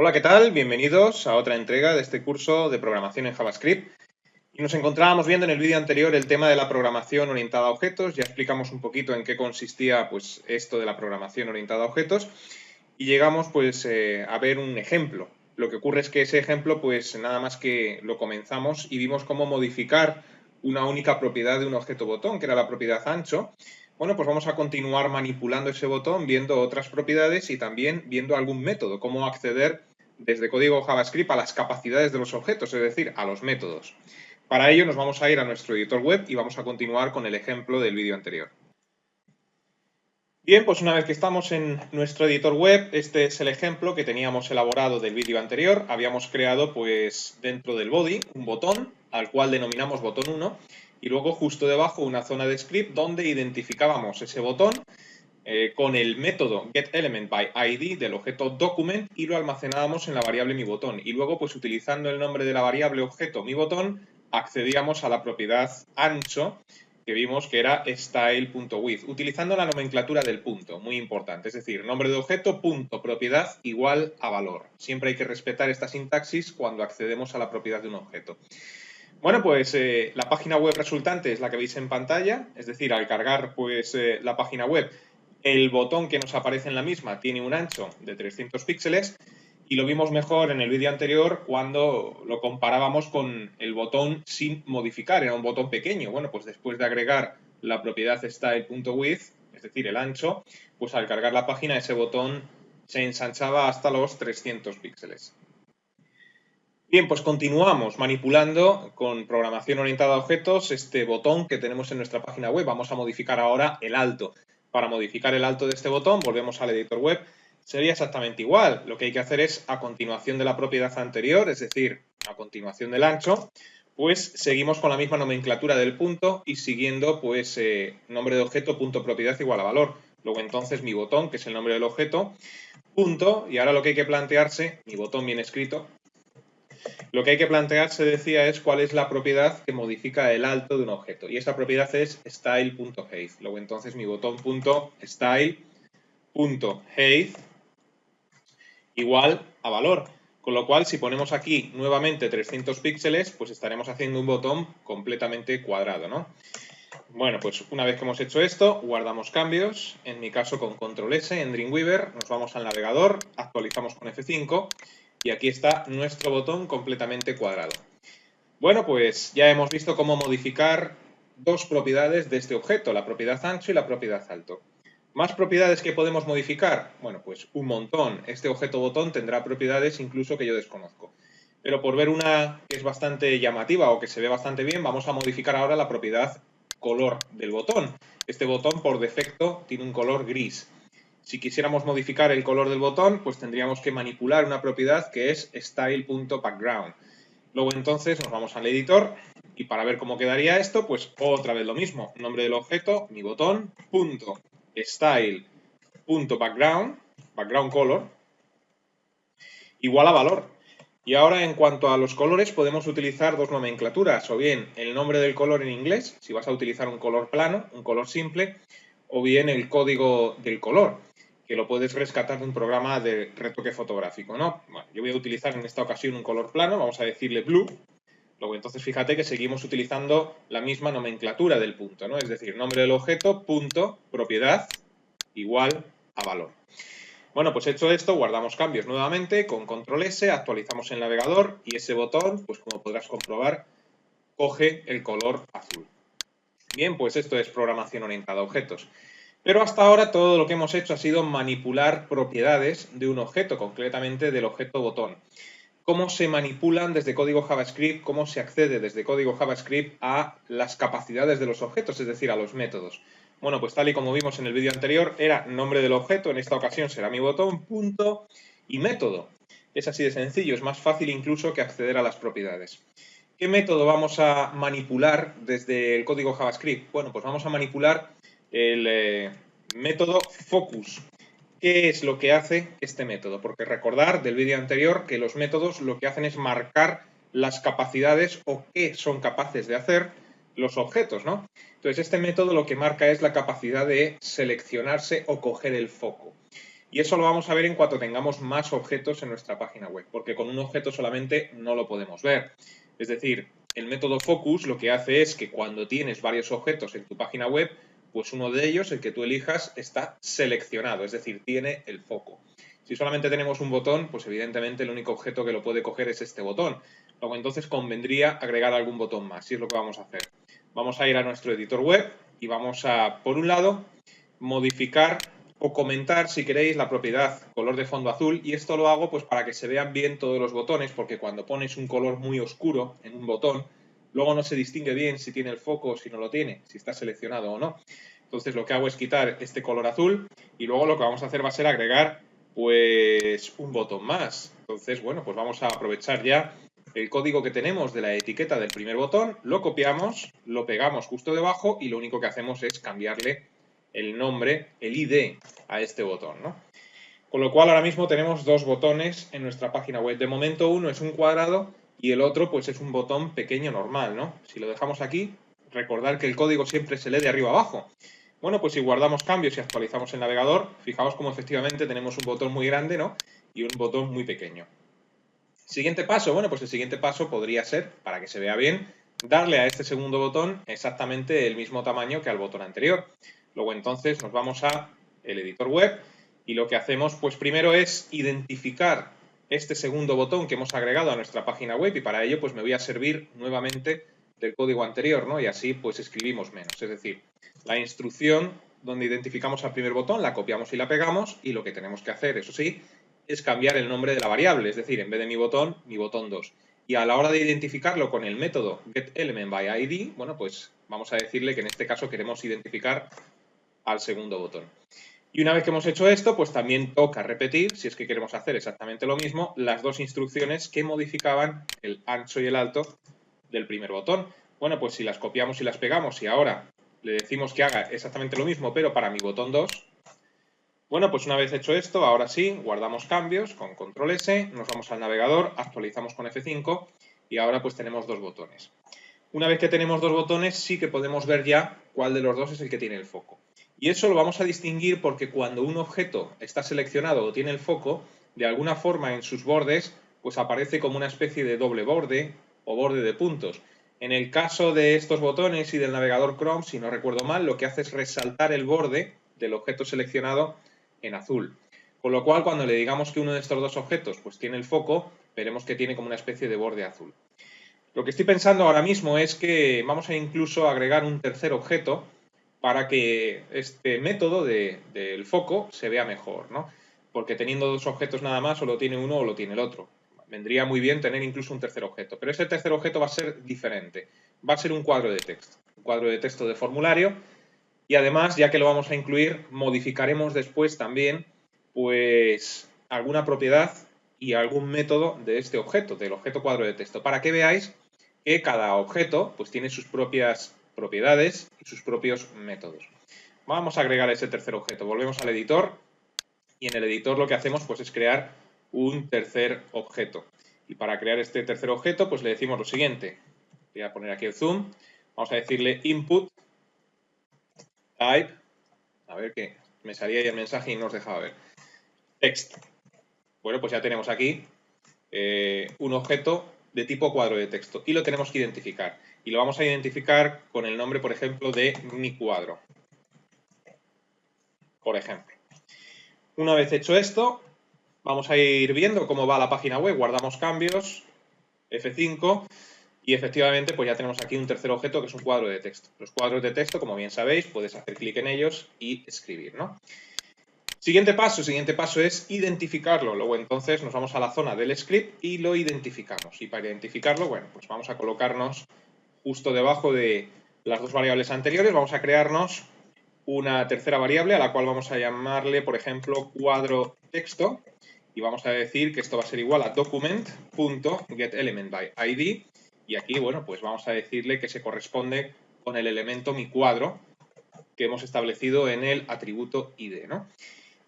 Hola, ¿qué tal? Bienvenidos a otra entrega de este curso de programación en JavaScript. Y nos encontrábamos viendo en el vídeo anterior el tema de la programación orientada a objetos. Ya explicamos un poquito en qué consistía pues, esto de la programación orientada a objetos. Y llegamos pues, a ver un ejemplo. Lo que ocurre es que ese ejemplo, pues nada más que lo comenzamos y vimos cómo modificar una única propiedad de un objeto botón, que era la propiedad ancho. Bueno, pues vamos a continuar manipulando ese botón, viendo otras propiedades y también viendo algún método, cómo acceder desde código JavaScript a las capacidades de los objetos, es decir, a los métodos. Para ello nos vamos a ir a nuestro editor web y vamos a continuar con el ejemplo del vídeo anterior. Bien, pues una vez que estamos en nuestro editor web, este es el ejemplo que teníamos elaborado del vídeo anterior. Habíamos creado pues dentro del body un botón al cual denominamos botón 1 y luego justo debajo una zona de script donde identificábamos ese botón con el método getElementById del objeto document y lo almacenábamos en la variable miBotón. Y luego, pues utilizando el nombre de la variable objeto miBotón, accedíamos a la propiedad ancho que vimos que era style.width, utilizando la nomenclatura del punto, muy importante. Es decir, nombre de objeto, punto, propiedad igual a valor. Siempre hay que respetar esta sintaxis cuando accedemos a la propiedad de un objeto. Bueno, pues la página web resultante es la que veis en pantalla, es decir, al cargar pues la página web, el botón que nos aparece en la misma tiene un ancho de 300 píxeles y lo vimos mejor en el vídeo anterior cuando lo comparábamos con el botón sin modificar, era un botón pequeño. Bueno, pues después de agregar la propiedad style.width, es decir, el ancho, pues al cargar la página ese botón se ensanchaba hasta los 300 píxeles. Bien, pues continuamos manipulando con programación orientada a objetos este botón que tenemos en nuestra página web. Vamos a modificar ahora el alto. Para modificar el alto de este botón, volvemos al editor web. Sería exactamente igual. Lo que hay que hacer es, a continuación de la propiedad anterior, es decir, a continuación del ancho, pues seguimos con la misma nomenclatura del punto y siguiendo, pues, nombre de objeto, punto, propiedad igual a valor. Luego entonces mi botón, que es el nombre del objeto, punto, y ahora lo que hay que plantearse, mi botón bien escrito, lo que hay que plantearse, decía, es cuál es la propiedad que modifica el alto de un objeto. Y esa propiedad es style.height. Luego entonces mi botón.style.height igual a valor. Con lo cual, si ponemos aquí nuevamente 300 píxeles, pues estaremos haciendo un botón completamente cuadrado, ¿no? Bueno, pues una vez que hemos hecho esto, guardamos cambios. En mi caso con Control S en Dreamweaver, nos vamos al navegador, actualizamos con F5 y aquí está nuestro botón completamente cuadrado. Bueno, pues ya hemos visto cómo modificar dos propiedades de este objeto, la propiedad ancho y la propiedad alto. ¿Más propiedades que podemos modificar? Bueno, pues un montón. Este objeto botón tendrá propiedades incluso que yo desconozco. Pero por ver una que es bastante llamativa o que se ve bastante bien, vamos a modificar ahora la propiedad color del botón. Este botón por defecto tiene un color gris. Si quisiéramos modificar el color del botón, pues tendríamos que manipular una propiedad que es style.background. Luego entonces nos vamos al editor y para ver cómo quedaría esto, pues otra vez lo mismo. Nombre del objeto, mi botón, punto, style, punto, background color, igual a valor. Y ahora en cuanto a los colores podemos utilizar dos nomenclaturas, o bien el nombre del color en inglés, si vas a utilizar un color plano, un color simple, o bien el código del color, que lo puedes rescatar de un programa de retoque fotográfico, ¿no? Bueno, yo voy a utilizar en esta ocasión un color plano, vamos a decirle blue. Luego entonces fíjate que seguimos utilizando la misma nomenclatura del punto, ¿no? Es decir, nombre del objeto, punto, propiedad, igual a valor. Bueno, pues hecho esto, guardamos cambios nuevamente con Control S, actualizamos el navegador y ese botón, pues como podrás comprobar, coge el color azul. Bien, pues esto es programación orientada a objetos. Pero hasta ahora todo lo que hemos hecho ha sido manipular propiedades de un objeto, concretamente del objeto botón. ¿Cómo se manipulan desde código JavaScript, cómo se accede desde código JavaScript a las capacidades de los objetos, es decir, a los métodos? Bueno, pues tal y como vimos en el vídeo anterior, era nombre del objeto, en esta ocasión será mi botón, punto y método. Es así de sencillo, es más fácil incluso que acceder a las propiedades. ¿Qué método vamos a manipular desde el código JavaScript? Bueno, pues vamos a manipular el método focus. ¿Qué es lo que hace este método? Porque recordar del vídeo anterior que los métodos lo que hacen es marcar las capacidades o qué son capaces de hacer los objetos, ¿no? Entonces este método lo que marca es la capacidad de seleccionarse o coger el foco. Y eso lo vamos a ver en cuanto tengamos más objetos en nuestra página web, porque con un objeto solamente no lo podemos ver. Es decir, el método focus lo que hace es que cuando tienes varios objetos en tu página web, pues uno de ellos, el que tú elijas, está seleccionado, es decir, tiene el foco. Si solamente tenemos un botón, pues evidentemente el único objeto que lo puede coger es este botón. Luego entonces convendría agregar algún botón más, y es lo que vamos a hacer. Vamos a ir a nuestro editor web y vamos a, por un lado, modificar o comentar, si queréis, la propiedad color de fondo azul, y esto lo hago pues para que se vean bien todos los botones, porque cuando pones un color muy oscuro en un botón, luego no se distingue bien si tiene el foco o si no lo tiene, si está seleccionado o no. Entonces lo que hago es quitar este color azul y luego lo que vamos a hacer va a ser agregar pues un botón más. Entonces, bueno, pues vamos a aprovechar ya el código que tenemos de la etiqueta del primer botón, lo copiamos, lo pegamos justo debajo y lo único que hacemos es cambiarle el nombre, el ID a este botón, ¿no? Con lo cual ahora mismo tenemos dos botones en nuestra página web. De momento uno es un cuadrado y el otro pues es un botón pequeño normal, ¿no? Si lo dejamos aquí, recordar que el código siempre se lee de arriba abajo. Bueno, pues si guardamos cambios y actualizamos el navegador, fijaos cómo efectivamente tenemos un botón muy grande, ¿no? Y un botón muy pequeño. Siguiente paso, bueno, pues el siguiente paso podría ser, para que se vea bien, darle a este segundo botón exactamente el mismo tamaño que al botón anterior. Luego entonces nos vamos a el editor web y lo que hacemos pues primero es identificar este segundo botón que hemos agregado a nuestra página web y para ello pues me voy a servir nuevamente del código anterior, ¿no? Y así pues escribimos menos. Es decir, la instrucción donde identificamos al primer botón la copiamos y la pegamos y lo que tenemos que hacer, eso sí, es cambiar el nombre de la variable, es decir, en vez de mi botón 2. Y a la hora de identificarlo con el método getElementById, bueno, pues vamos a decirle que en este caso queremos identificar al segundo botón. Y una vez que hemos hecho esto, pues también toca repetir, si es que queremos hacer exactamente lo mismo, las dos instrucciones que modificaban el ancho y el alto del primer botón. Bueno, pues si las copiamos y las pegamos y ahora le decimos que haga exactamente lo mismo, pero para mi botón 2, bueno, pues una vez hecho esto, ahora sí, guardamos cambios con control S, nos vamos al navegador, actualizamos con F5 y ahora pues tenemos dos botones. Una vez que tenemos dos botones, sí que podemos ver ya cuál de los dos es el que tiene el foco. Y eso lo vamos a distinguir porque cuando un objeto está seleccionado o tiene el foco, de alguna forma en sus bordes, pues aparece como una especie de doble borde o borde de puntos. En el caso de estos botones y del navegador Chrome, si no recuerdo mal, lo que hace es resaltar el borde del objeto seleccionado en azul. Con lo cual, cuando le digamos que uno de estos dos objetos pues tiene el foco, veremos que tiene como una especie de borde azul. Lo que estoy pensando ahora mismo es que vamos a incluso agregar un tercer objeto para que este método del foco se vea mejor, ¿no? Porque teniendo dos objetos nada más, o lo tiene uno o lo tiene el otro. Vendría muy bien tener incluso un tercer objeto, pero ese tercer objeto va a ser diferente. Va a ser un cuadro de texto, un cuadro de texto de formulario. Y además, ya que lo vamos a incluir, modificaremos después también pues alguna propiedad y algún método de este objeto, del objeto cuadro de texto, para que veáis que cada objeto pues tiene sus propias propiedades y sus propios métodos. Vamos a agregar ese tercer objeto. Volvemos al editor y en el editor lo que hacemos pues es crear un tercer objeto. Y para crear este tercer objeto pues le decimos lo siguiente. Voy a poner aquí el zoom. Vamos a decirle input type, a ver que me salía ahí el mensaje y no os dejaba ver, text. Bueno, pues ya tenemos aquí un objeto de tipo cuadro de texto y lo tenemos que identificar. Y lo vamos a identificar con el nombre, por ejemplo, de mi cuadro. Por ejemplo. Una vez hecho esto, vamos a ir viendo cómo va la página web. Guardamos cambios, F5. Y efectivamente, pues ya tenemos aquí un tercer objeto que es un cuadro de texto. Los cuadros de texto, como bien sabéis, puedes hacer clic en ellos y escribir, ¿no? Siguiente paso es identificarlo. Luego entonces nos vamos a la zona del script y lo identificamos. Y para identificarlo, bueno, pues vamos a colocarnos justo debajo de las dos variables anteriores. Vamos a crearnos una tercera variable a la cual vamos a llamarle, por ejemplo, cuadro texto. Y vamos a decir que esto va a ser igual a document.getElementById. Y aquí, bueno, pues vamos a decirle que se corresponde con el elemento mi cuadro que hemos establecido en el atributo id, ¿no?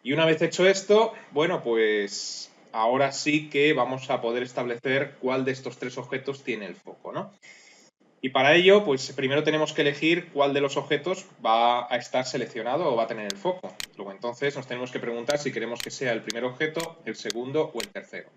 Y una vez hecho esto, bueno, pues ahora sí que vamos a poder establecer cuál de estos tres objetos tiene el foco, ¿no? Y para ello, pues primero tenemos que elegir cuál de los objetos va a estar seleccionado o va a tener el foco. Luego entonces nos tenemos que preguntar si queremos que sea el primer objeto, el segundo o el tercero.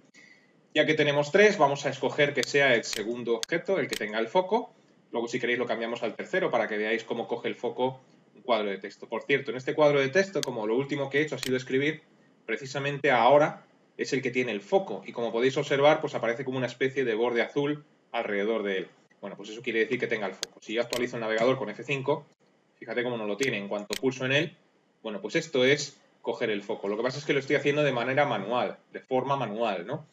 Ya que tenemos 3, vamos a escoger que sea el segundo objeto, el que tenga el foco. Luego si queréis lo cambiamos al tercero para que veáis cómo coge el foco un cuadro de texto. Por cierto, en este cuadro de texto, como lo último que he hecho ha sido escribir, precisamente ahora es el que tiene el foco. Y como podéis observar, pues aparece como una especie de borde azul alrededor de él. Bueno, pues eso quiere decir que tenga el foco. Si yo actualizo el navegador con F5, fíjate cómo no lo tiene. En cuanto pulso en él, bueno, pues esto es coger el foco. Lo que pasa es que lo estoy haciendo de manera manual, de forma manual, ¿no?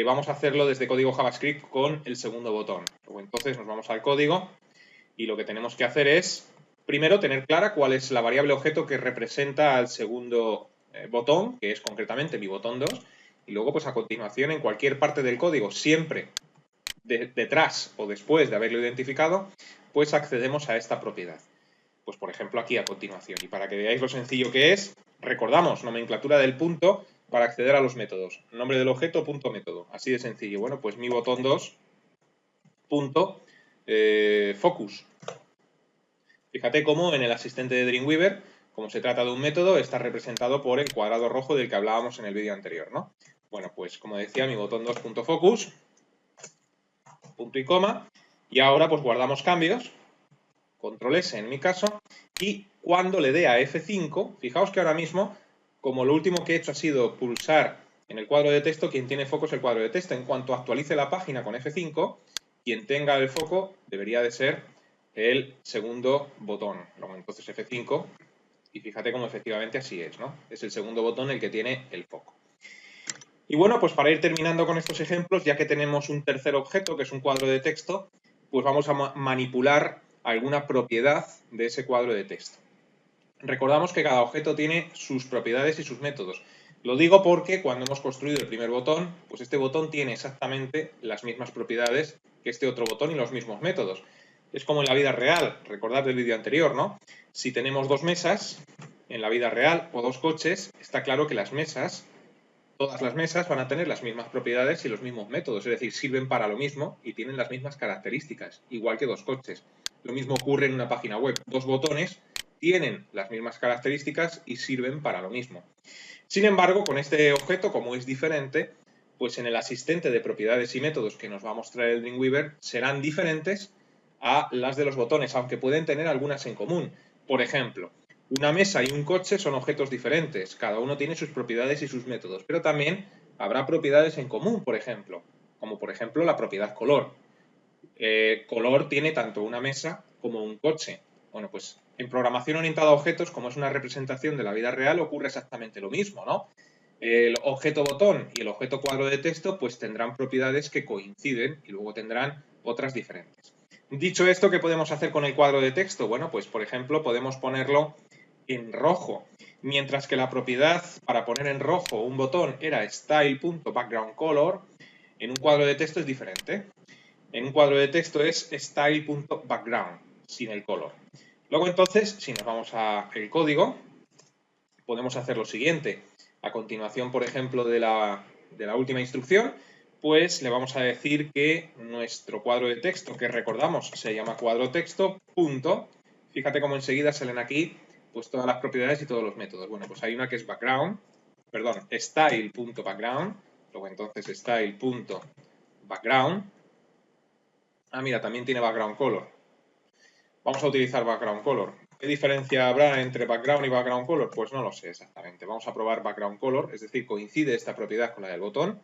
Vamos a hacerlo desde código JavaScript con el segundo botón. Luego entonces nos vamos al código y lo que tenemos que hacer es, primero, tener clara cuál es la variable objeto que representa al segundo botón, que es concretamente mi botón 2, y luego pues a continuación en cualquier parte del código, siempre detrás o después de haberlo identificado, pues accedemos a esta propiedad. Pues por ejemplo aquí a continuación. Y para que veáis lo sencillo que es, recordamos, nomenclatura del punto para acceder a los métodos. Nombre del objeto, punto método. Así de sencillo. Bueno, pues mi botón 2, punto, focus. Fíjate cómo en el asistente de Dreamweaver, como se trata de un método, está representado por el cuadrado rojo del que hablábamos en el vídeo anterior, ¿no? Bueno, pues como decía, mi botón 2.focus, punto y coma, y ahora pues guardamos cambios, control S en mi caso, y cuando le dé a F5, fijaos que ahora mismo, como lo último que he hecho ha sido pulsar en el cuadro de texto, quien tiene foco es el cuadro de texto. En cuanto actualice la página con F5, quien tenga el foco debería de ser el segundo botón. Luego entonces F5, y fíjate cómo efectivamente así es, ¿no? Es el segundo botón el que tiene el foco. Y bueno, pues para ir terminando con estos ejemplos, ya que tenemos un tercer objeto, que es un cuadro de texto, pues vamos a manipular alguna propiedad de ese cuadro de texto. Recordamos que cada objeto tiene sus propiedades y sus métodos. Lo digo porque cuando hemos construido el primer botón, pues este botón tiene exactamente las mismas propiedades que este otro botón y los mismos métodos. Es como en la vida real, recordad del vídeo anterior, ¿no? Si tenemos dos mesas en la vida real o dos coches, está claro que las mesas, todas las mesas van a tener las mismas propiedades y los mismos métodos, es decir, sirven para lo mismo y tienen las mismas características, igual que dos coches. Lo mismo ocurre en una página web. Dos botones tienen las mismas características y sirven para lo mismo. Sin embargo, con este objeto, como es diferente, pues en el asistente de propiedades y métodos que nos va a mostrar el Dreamweaver serán diferentes a las de los botones, aunque pueden tener algunas en común. Por ejemplo, una mesa y un coche son objetos diferentes, cada uno tiene sus propiedades y sus métodos, pero también habrá propiedades en común, por ejemplo, como por ejemplo la propiedad color. Color tiene tanto una mesa como un coche. Bueno, pues en programación orientada a objetos, como es una representación de la vida real, ocurre exactamente lo mismo, ¿no? El objeto botón y el objeto cuadro de texto pues tendrán propiedades que coinciden y luego tendrán otras diferentes. Dicho esto, ¿qué podemos hacer con el cuadro de texto? Bueno, pues por ejemplo podemos ponerlo en rojo, mientras que la propiedad para poner en rojo un botón era style.backgroundColor, en un cuadro de texto es diferente. En un cuadro de texto es style.background, sin el color. Luego entonces, si nos vamos al código, podemos hacer lo siguiente. A continuación, por ejemplo, de la última instrucción, pues le vamos a decir que nuestro cuadro de texto, que recordamos se llama cuadro texto, punto. Fíjate cómo enseguida salen aquí pues todas las propiedades y todos los métodos. Bueno, pues hay una que es background, perdón, style.background, luego entonces style.background. Ah, mira, también tiene background color. Vamos a utilizar background color. ¿Qué diferencia habrá entre background y background color? Pues no lo sé exactamente. Vamos a probar background color, es decir, coincide esta propiedad con la del botón.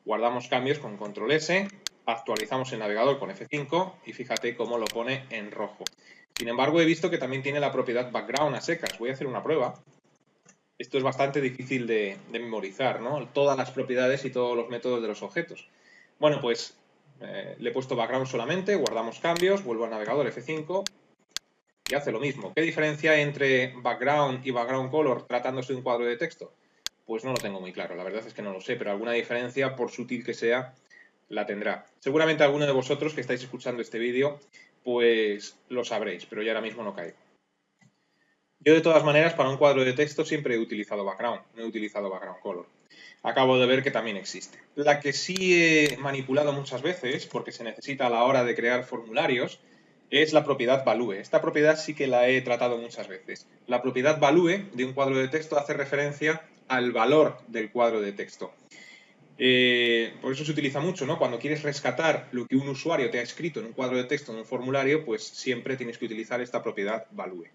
Guardamos cambios con control S, actualizamos el navegador con F5 y fíjate cómo lo pone en rojo. Sin embargo, he visto que también tiene la propiedad background a secas. Voy a hacer una prueba. Esto es bastante difícil de memorizar, ¿no? Todas las propiedades y todos los métodos de los objetos. Bueno, pues le he puesto background solamente, guardamos cambios, vuelvo al navegador F5 y hace lo mismo. ¿Qué diferencia hay entre background y background color tratándose de un cuadro de texto? Pues no lo tengo muy claro, la verdad es que no lo sé, pero alguna diferencia, por sutil que sea, la tendrá. Seguramente alguno de vosotros que estáis escuchando este vídeo, pues lo sabréis, pero yo ahora mismo no caigo. Yo de todas maneras para un cuadro de texto siempre he utilizado background, no he utilizado background color. acabo de ver que también existe. La que sí he manipulado muchas veces, porque se necesita a la hora de crear formularios, es la propiedad value. Esta propiedad sí que la he tratado muchas veces. La propiedad value de un cuadro de texto hace referencia al valor del cuadro de texto. Por eso se utiliza mucho, ¿no? Cuando quieres rescatar lo que un usuario te ha escrito en un cuadro de texto, en un formulario, pues siempre tienes que utilizar esta propiedad value.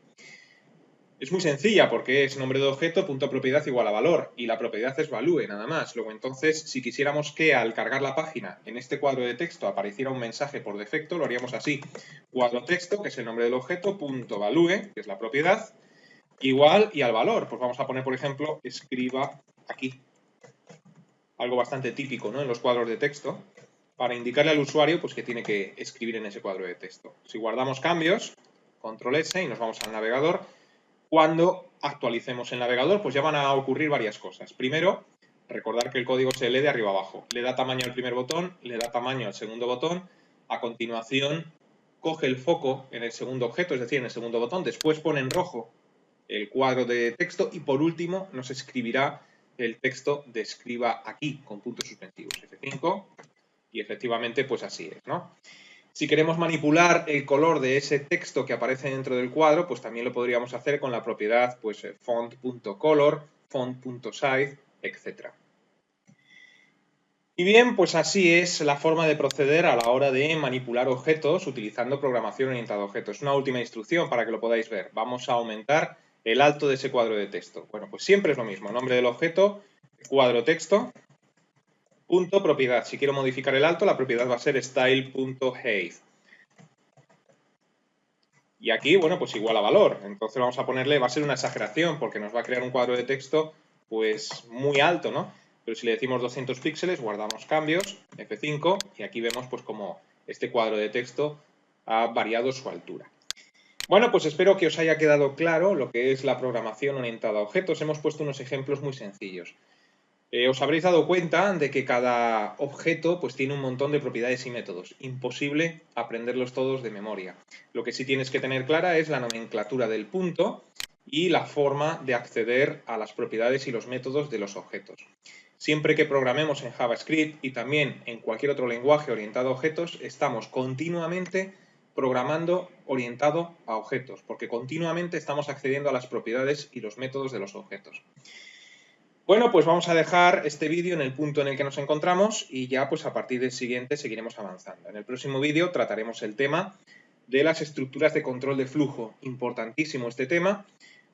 Es muy sencilla porque es nombre de objeto, punto propiedad igual a valor, y la propiedad es value, nada más. Luego, entonces, si quisiéramos que al cargar la página en este cuadro de texto apareciera un mensaje por defecto, lo haríamos así. Cuadro texto, que es el nombre del objeto, punto value, que es la propiedad, igual y al valor. Pues vamos a poner, por ejemplo, escriba aquí. Algo bastante típico, ¿no?, en los cuadros de texto, para indicarle al usuario pues, que tiene que escribir en ese cuadro de texto. Si guardamos cambios, control S y nos vamos al navegador, cuando actualicemos el navegador, pues ya van a ocurrir varias cosas. Primero, recordar que el código se lee de arriba abajo. Le da tamaño al primer botón, le da tamaño al segundo botón. A continuación, coge el foco en el segundo objeto, es decir, en el segundo botón. Después pone en rojo el cuadro de texto y por último nos escribirá el texto de escriba aquí, con puntos suspensivos, F5, y efectivamente pues así es, ¿no? Si queremos manipular el color de ese texto que aparece dentro del cuadro, pues también lo podríamos hacer con la propiedad pues font.color, font.size, etc. Y bien, pues así es la forma de proceder a la hora de manipular objetos utilizando programación orientada a objetos. Una última instrucción para que lo podáis ver. Vamos a aumentar el alto de ese cuadro de texto. Bueno, pues siempre es lo mismo. Nombre del objeto, cuadro texto, punto propiedad. Si quiero modificar el alto, la propiedad va a ser style.height. Y aquí, bueno, pues igual a valor. Entonces vamos a ponerle, va a ser una exageración porque nos va a crear un cuadro de texto pues muy alto, ¿no? Pero si le decimos 200 píxeles, guardamos cambios, F5, y aquí vemos pues como este cuadro de texto ha variado su altura. Bueno, pues espero que os haya quedado claro lo que es la programación orientada a objetos. Hemos puesto unos ejemplos muy sencillos. Os habréis dado cuenta de que cada objeto pues, tiene un montón de propiedades y métodos. Imposible aprenderlos todos de memoria. Lo que sí tienes que tener clara es la nomenclatura del punto y la forma de acceder a las propiedades y los métodos de los objetos. Siempre que programemos en JavaScript y también en cualquier otro lenguaje orientado a objetos, estamos continuamente programando orientado a objetos, porque continuamente estamos accediendo a las propiedades y los métodos de los objetos. Bueno, pues vamos a dejar este vídeo en el punto en el que nos encontramos y ya pues a partir del siguiente seguiremos avanzando. En el próximo vídeo trataremos el tema de las estructuras de control de flujo. Importantísimo este tema,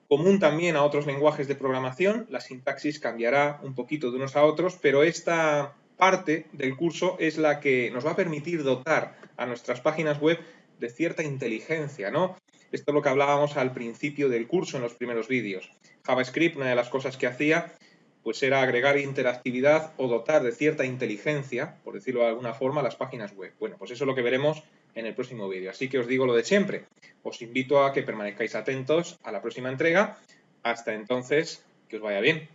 común también a otros lenguajes de programación. La sintaxis cambiará un poquito de unos a otros, pero esta parte del curso es la que nos va a permitir dotar a nuestras páginas web de cierta inteligencia, ¿no? Esto es lo que hablábamos al principio del curso en los primeros vídeos. JavaScript, una de las cosas que hacía pues era agregar interactividad o dotar de cierta inteligencia, por decirlo de alguna forma, a las páginas web. Bueno, pues eso es lo que veremos en el próximo vídeo. Así que os digo lo de siempre. Os invito a que permanezcáis atentos a la próxima entrega. Hasta entonces, que os vaya bien.